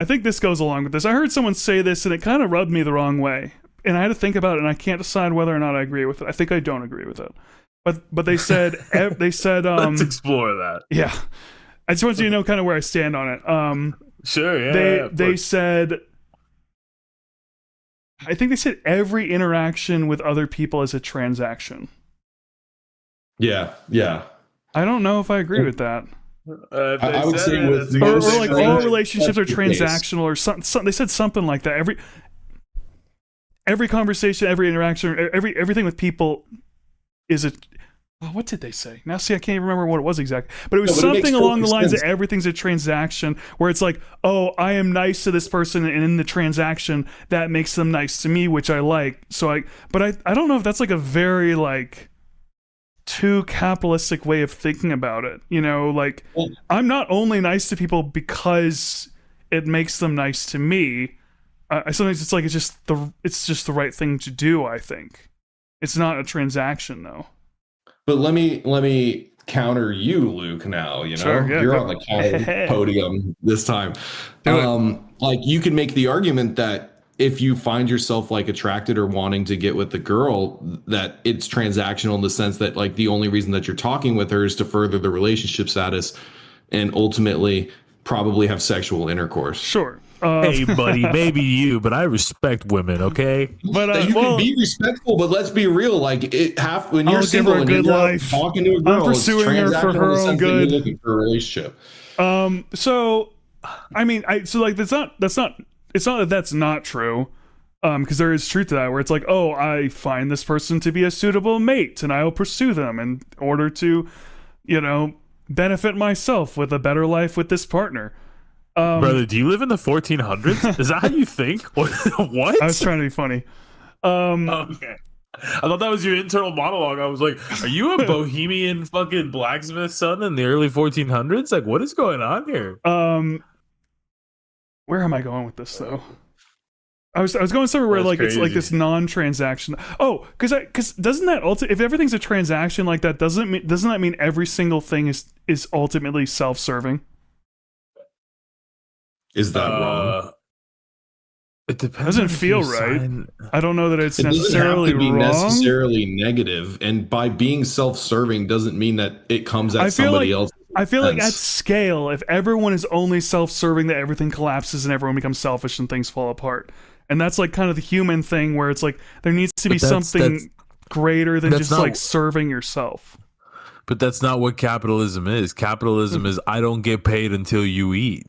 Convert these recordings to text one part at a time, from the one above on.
I think this goes along with this. I heard someone say this and it kind of rubbed me the wrong way. And I had to think about it and I can't decide whether or not I agree with it. I think I don't agree with it. But they said let's explore that. Yeah. I just want you to know kind of where I stand on it. Sure, yeah. They said, I think they said every interaction with other people is a transaction. Yeah. I don't know if I agree with that. I would say with or like all relationships are transactional or something. They said something like that. Every conversation, every interaction, everything with people is a. Oh, what did they say? Now, see, I can't even remember what it was exactly. But it was something along the lines of everything's a transaction, where it's like, oh, I am nice to this person, and in the transaction, that makes them nice to me, which I like. So I don't know if that's like a very like too capitalistic way of thinking about it. You know, like I'm not only nice to people because it makes them nice to me. Sometimes it's like it's just the right thing to do. I think it's not a transaction though. But let me counter you, Luke. Now Sure, yeah, you're on the counter podium this time. Like you can make the argument that if you find yourself like attracted or wanting to get with the girl, that it's transactional in the sense that like the only reason that you're talking with her is to further the relationship status, and ultimately probably have sexual intercourse. Sure. Hey, buddy, maybe you, but I respect women, okay? But you can be respectful, but let's be real. Like when you're single and you're life. talking to a girl, I'm pursuing her for her own good. You're looking for a relationship. So, I mean, it's not that that's not true. Because there is truth to that, where it's like, oh, I find this person to be a suitable mate, and I'll pursue them in order to, benefit myself with a better life with this partner. Brother, do you live in the 1400s? Is that how you think? What? I was trying to be funny. Okay. I thought that was your internal monologue. I was like, are you a bohemian fucking blacksmith son in the early 1400s? Like, what is going on here? Where am I going with this though? I was going somewhere where like crazy. It's like this non-transaction. Oh, because doesn't that if everything's a transaction like that, doesn't that mean every single thing is ultimately self-serving? Is that wrong? It depends. Doesn't feel right. I don't know that it's necessarily wrong. Necessarily negative, and by being self-serving doesn't mean that it comes at somebody else. I feel like at scale, if everyone is only self-serving, that everything collapses and everyone becomes selfish and things fall apart. And that's like kind of the human thing, where it's like there needs to be something greater than just like serving yourself. But that's not what capitalism is. Capitalism is I don't get paid until you eat.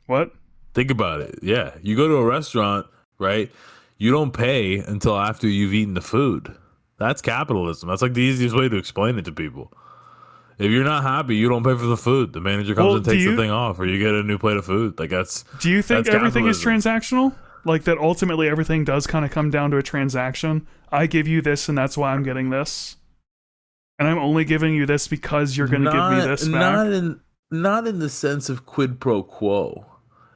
What? Think about it. Yeah. You go to a restaurant, right? You don't pay until after you've eaten the food. That's capitalism. That's like the easiest way to explain it to people. If you're not happy, you don't pay for the food. The manager comes and takes the thing off, or you get a new plate of food. Like that's. Do you think everything is transactional? Like that ultimately everything does kind of come down to a transaction? I give you this and that's why I'm getting this. And I'm only giving you this because you're going to give me this back. Not in the sense of quid pro quo.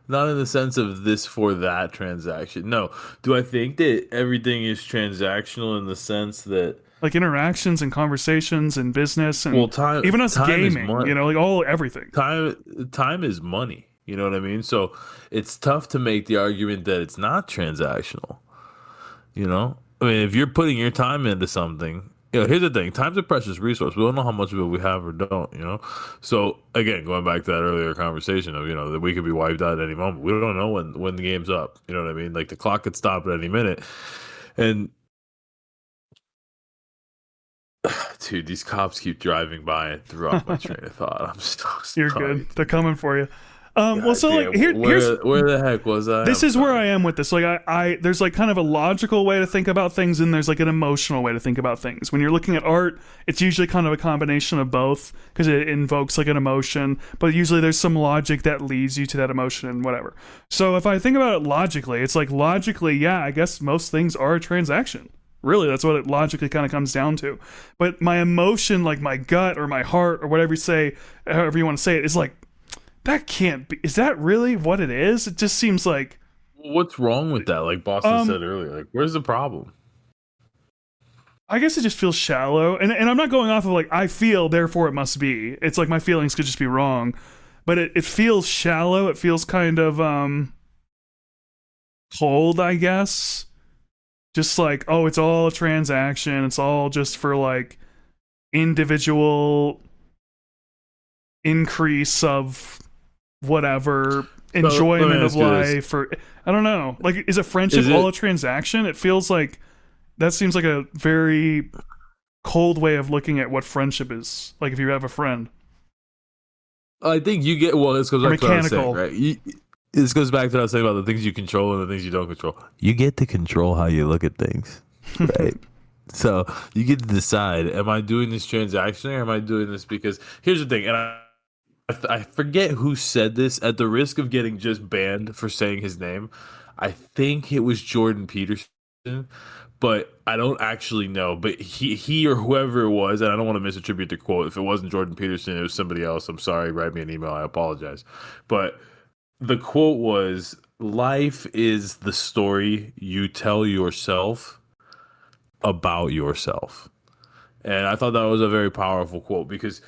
Not in the sense of this for that transaction. No. Do I think that everything is transactional in the sense that like interactions and conversations and business and even us time gaming, like everything. Time is money. You know what I mean? So it's tough to make the argument that it's not transactional. I mean, if you're putting your time into something, here's the thing. Time's a precious resource. We don't know how much of it we have or don't, So, again, going back to that earlier conversation of, that we could be wiped out at any moment. We don't know when the game's up. You know what I mean? Like, the clock could stop at any minute. And, dude, these cops keep driving by and threw off my train of thought. I'm so sorry. You're good. They're coming for you. Here's where the heck was I? This is where I am with this. Like there's like kind of a logical way to think about things, and there's like an emotional way to think about things. When you're looking at art, it's usually kind of a combination of both because it invokes like an emotion, but usually there's some logic that leads you to that emotion and whatever. So if I think about it logically, it's like logically, yeah, I guess most things are a transaction. Really, that's what it logically kind of comes down to. But my emotion, like my gut or my heart or whatever however you want to say it, is like, that can't be. Is that really what it is? It just seems like. What's wrong with that? Like Boston said earlier, like where's the problem? I guess it just feels shallow, and I'm not going off of like I feel, therefore it must be. It's like my feelings could just be wrong, but it feels shallow. It feels kind of cold, I guess. Just like, oh, it's all a transaction. It's all just for like individual increase of whatever enjoyment of life, or I don't know. Like, is a friendship all a transaction? It feels like that seems like a very cold way of looking at what friendship is. Like, if you have a friend, I think you get this goes back to what I was saying, right? This goes back to what I was saying about the things you control and the things you don't control. You get to control how you look at things, right? So you get to decide: am I doing this transactionally, or am I doing this because? Here's the thing, and I forget who said this. At the risk of getting just banned for saying his name, I think it was Jordan Peterson, but I don't actually know. But he or whoever it was, and I don't want to misattribute the quote. If it wasn't Jordan Peterson, it was somebody else. I'm sorry. Write me an email. I apologize. But the quote was, "Life is the story you tell yourself about yourself." And I thought that was a very powerful quote because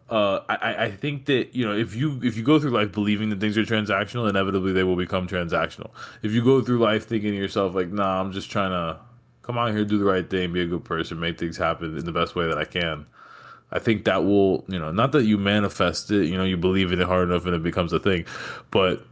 I think that, you know, if you go through life believing that things are transactional, inevitably they will become transactional. If you go through life thinking to yourself like, nah, I'm just trying to come out here, do the right thing, be a good person, make things happen in the best way that I can, I think that will, you know, not that you manifest it, you know, you believe in it hard enough and it becomes a thing, but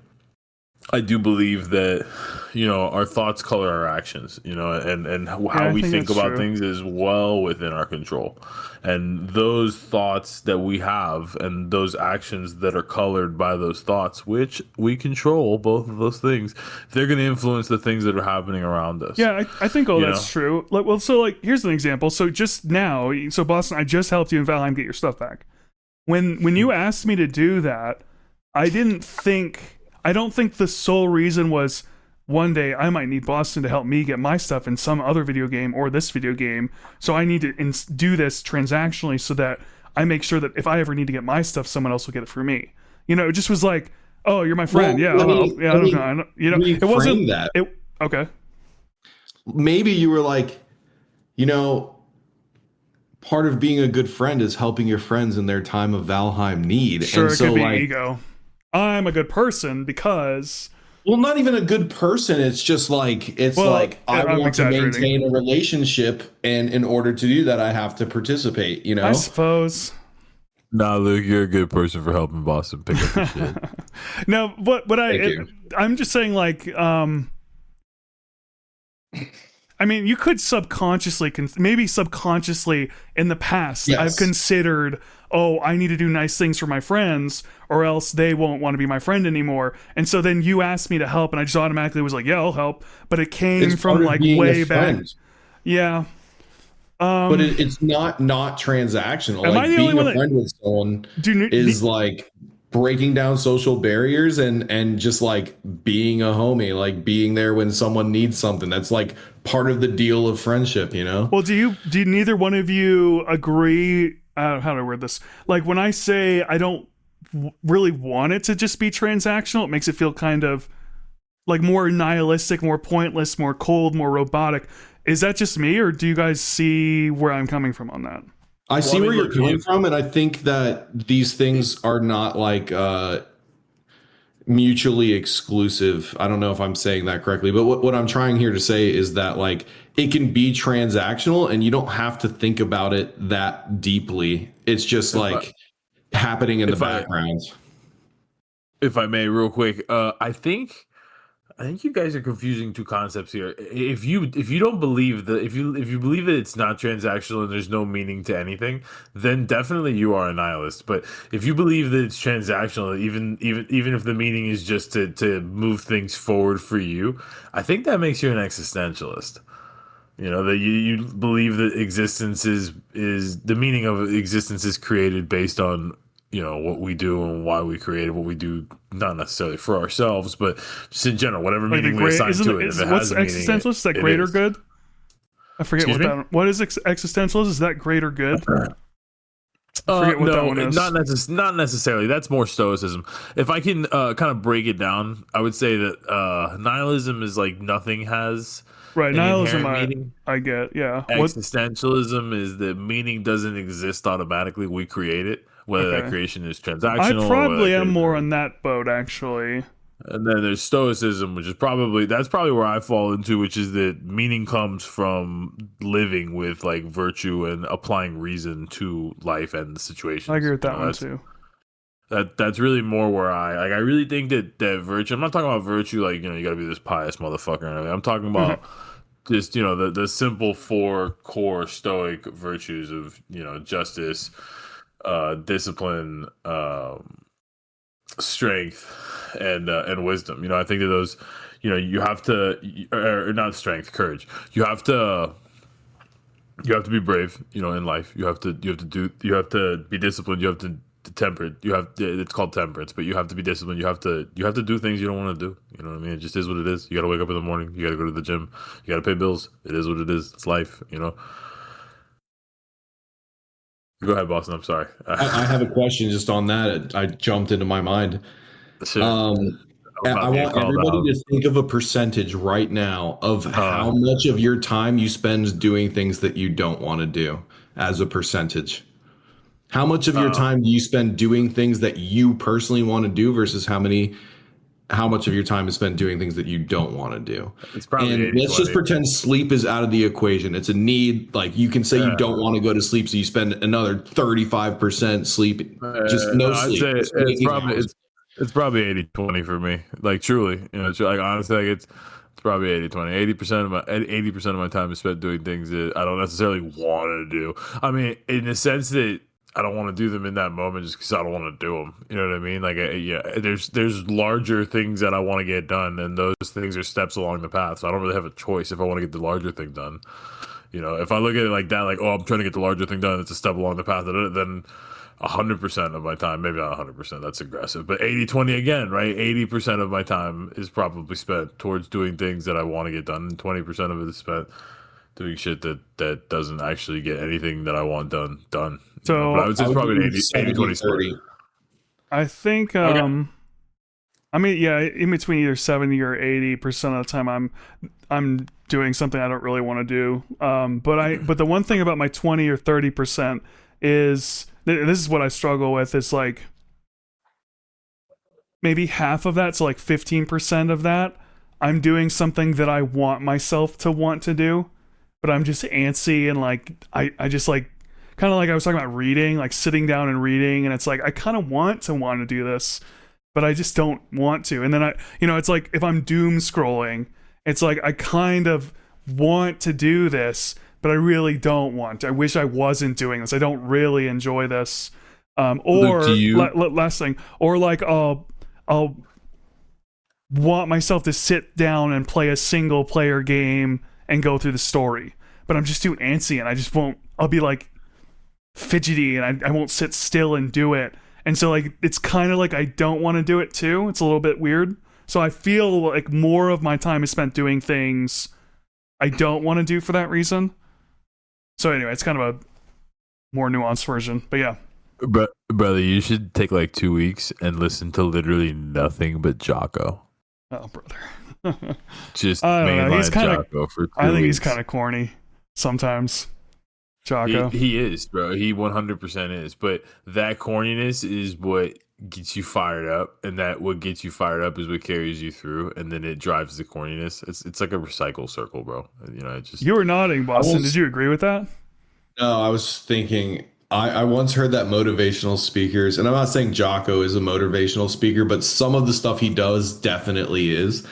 I do believe that, you know, our thoughts color our actions, you know, and how we think about things is well within our control. And those thoughts that we have and those actions that are colored by those thoughts, which we control, both of those things, they're going to influence the things that are happening around us. Yeah, I think that's true. Like, well, so like, here's an example. So just now, so Boston, I just helped you in Valheim get your stuff back. When you asked me to do that, I don't think the sole reason was one day I might need Boston to help me get my stuff in some other video game or this video game. So I need to do this transactionally so that I make sure that if I ever need to get my stuff, someone else will get it for me. You know, it just was like, oh, you're my friend. Well, I don't know. You know, it wasn't that. Okay. Maybe you were like, you know, part of being a good friend is helping your friends in their time of Valheim need. Sure, and it so, could be like, ego. I'm a good person because... Well, not even a good person. It's just like, I want to maintain a relationship, and in order to do that, I have to participate, you know? I suppose. Nah, Luke, you're a good person for helping Boston pick up the shit. No, but I'm just saying, like, I mean, you could maybe subconsciously in the past, yes, I've considered, oh, I need to do nice things for my friends or else they won't want to be my friend anymore. And so then you asked me to help and I just automatically was like, yeah, I'll help. But it came from like way back. Yeah. But it's not transactional. Like, being a friend with someone is like breaking down social barriers and just like being a homie, like being there when someone needs something. That's like part of the deal of friendship, you know? Well, do neither one of you agree? How do I word this? Like, when I say I don't really want it to just be transactional, it makes it feel kind of like more nihilistic, more pointless, more cold, more robotic. Is that just me, or do you guys see where I'm coming from on that? I see where you're coming from, and I think that these things are not like mutually exclusive. I don't know if I'm saying that correctly, but what I'm trying here to say is that, like, it can be transactional and you don't have to think about it that deeply. It's just happening in the background. If I may, real quick, I think you guys are confusing two concepts here. If you don't believe that, if you believe that it's not transactional and there's no meaning to anything, then definitely you are a nihilist. But if you believe that it's transactional, even if the meaning is just to move things forward for you, I think that makes you an existentialist. You know, that you believe that existence is the meaning of existence is created based on, you know, what we do and why we created what we do, not necessarily for ourselves, but just in general, whatever meaning we assign to it. What's existentialist? Is that greater good? I forget what is existentialist? Is that greater good? I forget what that one is. Not necessarily. That's more stoicism. If I can kind of break it down, I would say that nihilism is like nothing has Right, an nihilism. inherent meaning. I get. Yeah. Existentialism is that meaning doesn't exist automatically. We create it. Whether that creation is I transactional. probably am more on that boat, actually. And then there's stoicism, which is probably where I fall into, which is that meaning comes from living with like virtue and applying reason to life and the situation. I agree with that one too. That's really more where I really think that virtue. I'm not talking about virtue like, you got to be this pious motherfucker and everything. I'm talking about just, the simple 4 core stoic virtues of, justice, discipline, strength, and wisdom. I think that those, you have to, or not strength, courage. You have to be brave, in life. You have to be disciplined. You have to temperate. It's called temperance, but you have to be disciplined. You have to do things you don't want to do. You know what I mean? It just is what it is. You got to wake up in the morning. You got to go to the gym. You got to pay bills. It is what it is. It's life. Go ahead, Boston. I'm sorry. I have a question just on that. I jumped into my mind. Sure. I want everybody to think of a percentage right now of how much of your time you spend doing things that you don't want to do as a percentage. How much of your time do you spend doing things that you personally want to do versus how much of your time is spent doing things that you don't want to do? It's probably and let's just pretend sleep is out of the equation. It's a need. Like you can say you don't want to go to sleep, so you spend another 35% sleep, just no sleep. I'd say it's probably 80-20 for me. Like truly, it's like honestly, like it's probably 80-20. 80% of my time is spent doing things that I don't necessarily want to do. I mean, in the sense that I don't want to do them in that moment just because I don't want to do them. You know what I mean? Like, there's larger things that I want to get done, and those things are steps along the path. So I don't really have a choice if I want to get the larger thing done. If I look at it like that, like, I'm trying to get the larger thing done, it's a step along the path. Then 100% of my time, maybe not 100%, that's aggressive, but 80-20 again, right? 80% of my time is probably spent towards doing things that I want to get done, and 20% of it is spent doing shit that doesn't actually get anything that I want done. So but I would say it's probably an 80-20 split. I think okay. I mean, yeah, in between either 70 or 80% of the time I'm doing something I don't really want to do. But the one thing about my 20 or 30% is this is what I struggle with. It's like maybe half of that, so like 15% of that, I'm doing something that I want myself to want to do, but I'm just antsy and like I just like kind of like I was talking about reading, like sitting down and reading, and it's like I kind of want to do this, but I just don't want to. And then it's like if I'm doom scrolling, it's like I kind of want to do this, but I really don't want to. I wish I wasn't doing this. I don't really enjoy this. Last thing, or like I'll want myself to sit down and play a single player game and go through the story, but I'm just too antsy and I just won't. I'll be like fidgety and I won't sit still and do it. And so like it's kind of like I don't want to do it too. It's a little bit weird. So I feel like more of my time is spent doing things I don't want to do for that reason. So anyway, it's kind of a more nuanced version, but yeah. Brother, you should take like 2 weeks and listen to literally nothing but Jocko. Oh, brother. Just mainline Jocko for 2 weeks. I think he's kind of corny sometimes. Jocko. He is, bro. He 100% is. But that corniness is what gets you fired up, and that what gets you fired up is what carries you through, and then it drives the corniness. It's like a recycle circle, bro. You were nodding, Boston. Did you agree with that? No, I was thinking. I once heard that motivational speakers, and I'm not saying Jocko is a motivational speaker, but some of the stuff he does definitely is.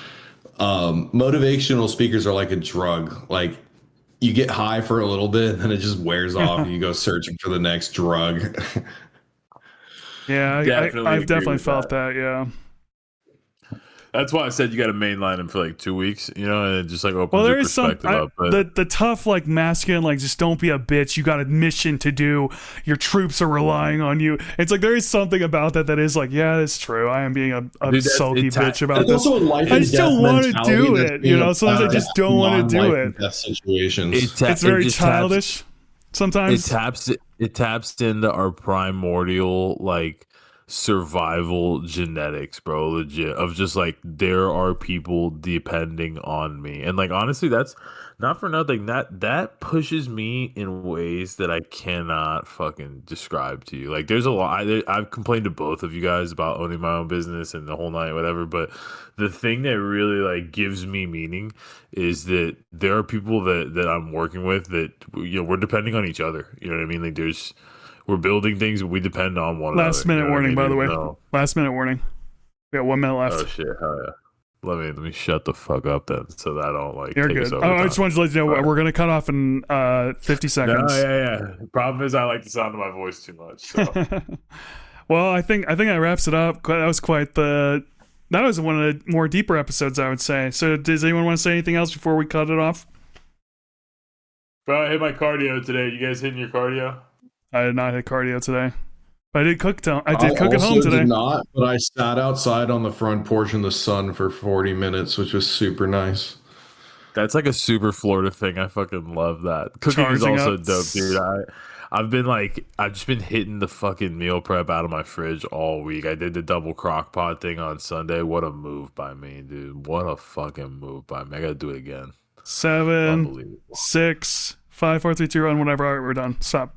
Motivational speakers are like a drug. Like you get high for a little bit, and then it just wears off, and you go searching for the next drug. Yeah, I've definitely felt that. Yeah. That's why I said you got to mainline him for like 2 weeks, and it just like opens your perspective up. But the tough, like masculine, like just don't be a bitch. You got a mission to do. Your troops are relying on you. It's like there is something about that is like, yeah, it's true. I am being a sulky bitch about this. I just don't want to do it. Sometimes I just don't want to do it. Situations. It's very childish. sometimes. It taps into our primordial like survival genetics, bro, legit, of just like there are people depending on me. And like honestly, that's not for nothing. That pushes me in ways that I cannot fucking describe to you. Like there's a lot I've complained to both of you guys about owning my own business and the whole night, whatever, but the thing that really like gives me meaning is that there are people that I'm working with that we're depending on each other. You know what I mean? Like we're building things, but we depend on one another. Last minute warning, by the way. No. Last minute warning. We got 1 minute left. Oh shit! Hell yeah. Let me shut the fuck up then, so that I don't like. You're take good. us over Oh, I time. just wanted to let you know we're gonna cut off in 50 seconds. No, yeah. The problem is I like the sound of my voice too much. So. Well, I think that wraps it up. That was that was one of the more deeper episodes, I would say. So, does anyone want to say anything else before we cut it off? Bro, I hit my cardio today. You guys hitting your cardio? I did not hit cardio today. But I did cook. I did cook at home today. Did not, but I sat outside on the front porch in the sun for 40 minutes, which was super nice. That's like a super Florida thing. I fucking love that. Cooking Charging is also up. dope, dude. I've just been hitting the fucking meal prep out of my fridge all week. I did the double crock pot thing on Sunday. What a move by me, dude. What a fucking move by me. I gotta do it again. 7, 6, 5, 4, 3, 2, 1, whatever. All right, we're done. Stop.